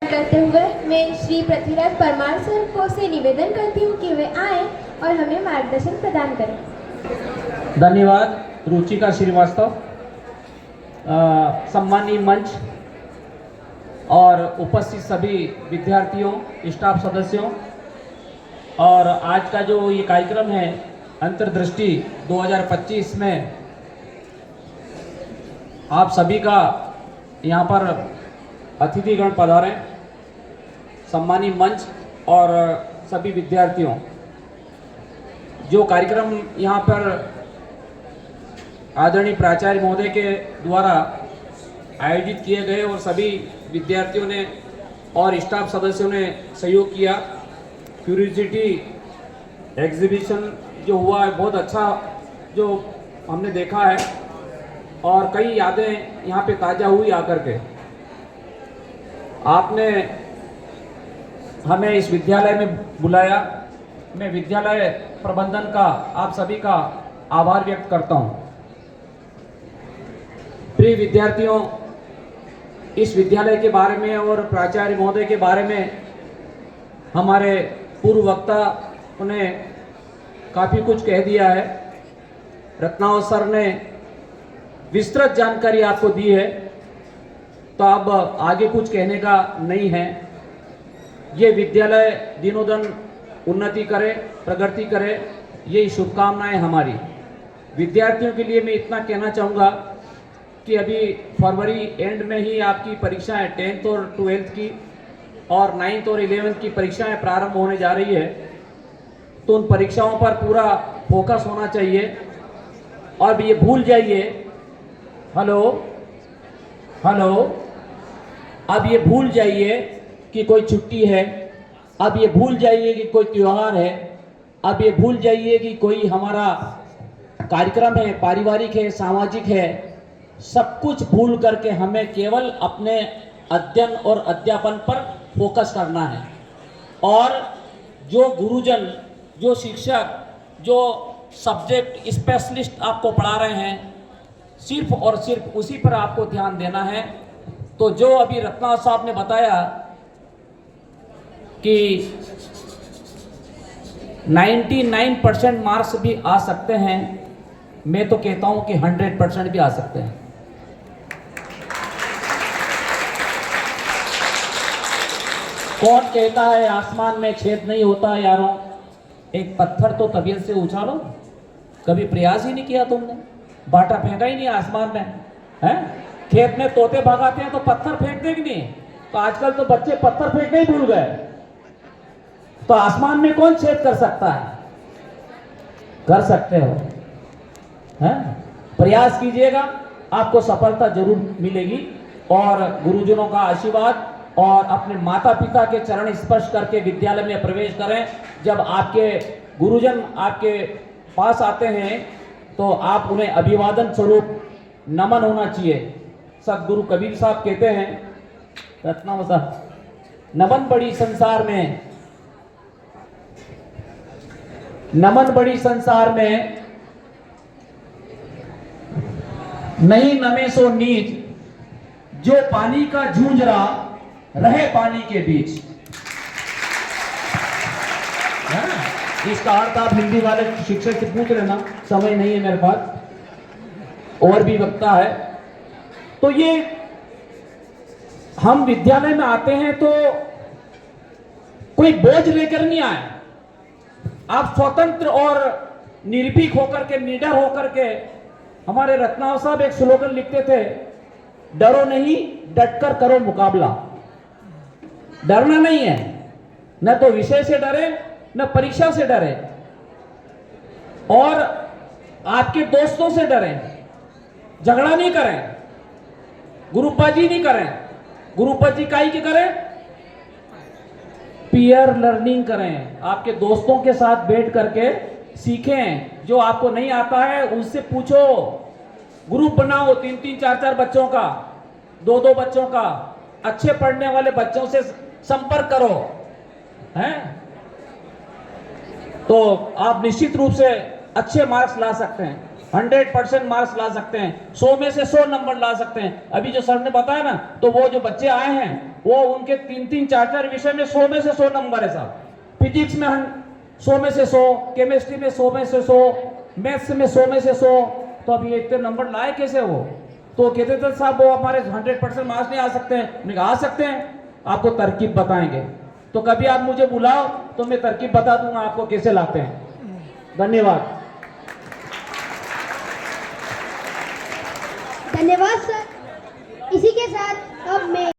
करते हुए मैं श्री पृथ्वीराज परमार सर को से निवेदन करती हूँ कि वे आए और हमें मार्गदर्शन प्रदान करें। धन्यवाद रुचिका श्रीवास्तव। सम्मानीय मंच और उपस्थित सभी विद्यार्थियों, स्टाफ सदस्यों, और आज का जो ये कार्यक्रम है अंतर्दृष्टि 2025 में आप सभी का यहाँ पर अतिथिगण पधारे, सम्मानीय मंच और सभी विद्यार्थियों। जो कार्यक्रम यहाँ पर आदरणीय प्राचार्य महोदय के द्वारा आयोजित किए गए और सभी विद्यार्थियों ने और स्टाफ सदस्यों ने सहयोग किया, क्यूरियोसिटी एग्जीबिशन जो हुआ है बहुत अच्छा जो हमने देखा है और कई यादें यहाँ पे ताज़ा हुई आकर के। आपने हमें इस विद्यालय में बुलाया, मैं विद्यालय प्रबंधन का आप सभी का आभार व्यक्त करता हूँ। प्रिय विद्यार्थियों, इस विद्यालय के बारे में और प्राचार्य महोदय के बारे में हमारे पूर्व वक्ता ने काफ़ी कुछ कह दिया है। रत्नावत सर ने विस्तृत जानकारी आपको दी है, तो अब आगे कुछ कहने का नहीं है। ये विद्यालय दिनों-दिन उन्नति करे, प्रगति करे, यही शुभकामनाएं हमारी। विद्यार्थियों के लिए मैं इतना कहना चाहूँगा कि अभी फरवरी एंड में ही आपकी परीक्षाएं 10th और 12th की और 9th और 11th की परीक्षाएं प्रारंभ होने जा रही है, तो उन परीक्षाओं पर पूरा फोकस होना चाहिए। और ये भूल जाइए, हेलो, अब ये भूल जाइए कि कोई छुट्टी है, अब ये भूल जाइए कि कोई त्यौहार है, अब ये भूल जाइए कि कोई हमारा कार्यक्रम है, पारिवारिक है, सामाजिक है। सब कुछ भूल करके हमें केवल अपने अध्ययन और अध्यापन पर फोकस करना है। और जो गुरुजन, जो शिक्षक, जो सब्जेक्ट स्पेशलिस्ट आपको पढ़ा रहे हैं, सिर्फ और सिर्फ उसी पर आपको ध्यान देना है। तो जो अभी रत्नावत साहब ने बताया कि 99% मार्क्स भी आ सकते हैं, मैं तो कहता हूं कि 100% भी आ सकते हैं। कौन कहता है आसमान में छेद नहीं होता है यारों? एक पत्थर तो तबीयत से उछालो। कभी प्रयास ही नहीं किया तुमने, बाटा फेंका ही नहीं आसमान में, हैं? खेत में तोते भगाते हैं तो पत्थर फेंकते कि नहीं? तो आजकल तो बच्चे पत्थर फेंकने ही भूल गए। तो आसमान में कौन छेद कर सकता है? कर सकते हो, हैं? प्रयास कीजिएगा, आपको सफलता जरूर मिलेगी। और गुरुजनों का आशीर्वाद और अपने माता पिता के चरण स्पर्श करके विद्यालय में प्रवेश करें। जब आपके गुरुजन आपके पास आते हैं तो आप उन्हें अभिवादन स्वरूप नमन होना चाहिए। सदगुरु कबीर साहब कहते हैं, रत्नावत साहब, नमन बड़ी संसार में, नमन बड़ी संसार में, नहीं नमे सो नीच, जो पानी का जूझ रहा रहे पानी के बीच। इसका अर्थ आप हिंदी वाले शिक्षक से पूछ लेना, समय नहीं है मेरे पास, और भी वक्ता है। तो ये हम विद्यालय में आते हैं तो कोई बोझ लेकर नहीं आए। आप स्वतंत्र और निर्भीक होकर के, निडर होकर के, हमारे रत्नावत साहब एक स्लोगन लिखते थे, डरो नहीं, डटकर करो मुकाबला। डरना नहीं है, न तो विषय से डरे न परीक्षा से डरे, और आपके दोस्तों से डरें। झगड़ा नहीं करें, ग्रुपबाजी नहीं करें। ग्रुपबाजी काहे की करें? पीयर लर्निंग करें। आपके दोस्तों के साथ बैठ करके सीखें। जो आपको नहीं आता है उनसे पूछो। ग्रुप बनाओ, 3-3, 4-4 बच्चों का, 2-2 बच्चों का। अच्छे पढ़ने वाले बच्चों से संपर्क करो, हैं? तो आप निश्चित रूप से अच्छे मार्क्स ला सकते हैं। 100% मार्क्स ला सकते हैं, 100 में से 100 नंबर ला सकते हैं। अभी जो सर ने बताया ना, तो वो जो बच्चे आए हैं वो उनके 3-3, 4-4 विषय में 100 में से 100 नंबर है साहब। फिजिक्स में 100 में से 100, केमिस्ट्री में 100 में से 100, मैथ्स में 100 में से 100। तो अब ये इतने नंबर लाए कैसे वो? तो कहते थे साहब वो हमारे 100% मार्क्स नहीं आ सकते हैं। मैंने कहा आ सकते हैं, आपको तरकीब बताएंगे। तो कभी आप मुझे बुलाओ तो मैं तरकीब बता दूंगा आपको कैसे लाते हैं। धन्यवाद। धन्यवाद सर। इसी के साथ अब मैं